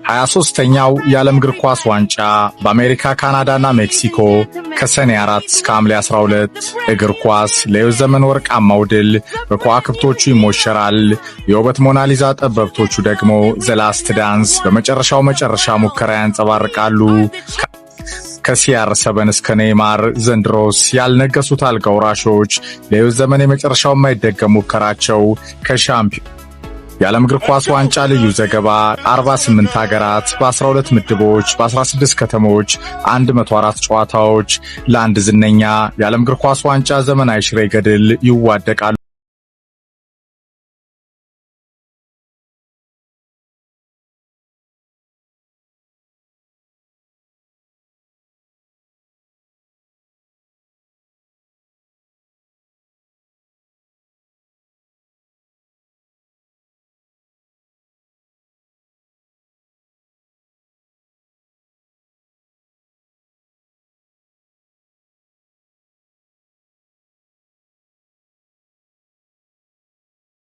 23ኛው የዓለም እግር ኳስ ዋንጫ በአሜሪካ፣ ካናዳና ሜክሲኮ ከሰኔ 4 እስከ ሐምሌ 12 እግር ኳስ ለሕይወት ዘመን ወርቃማው ድል በከዋክብቶቹ ይሞሸራል። የውበት ሞናሊዛ ጠበብቶቹ ደግሞ ዘላስት ዳንስ በመጨረሻው መጨረሻ ሙከራ ያንጸባርቃሉ። ከCR7 እስከ ኔይማር ዘንድሮስ ያልነገሱት አልጋ ወራሾች ለሕይወት ዘመን የመጨረሻው የማይደገም ሙከራቸው ከሻምፒዮን የዓለም እግር ኳስ ዋንጫ ልዩ ዘገባ 48 ሀገራት በ12 ምድቦች በ16 ከተሞች 104 ጨዋታዎች ለአንድ ዝነኛ የዓለም እግር ኳስ ዋንጫ ዘመናዊ ሽሬ ገድል ይዋደቃሉ።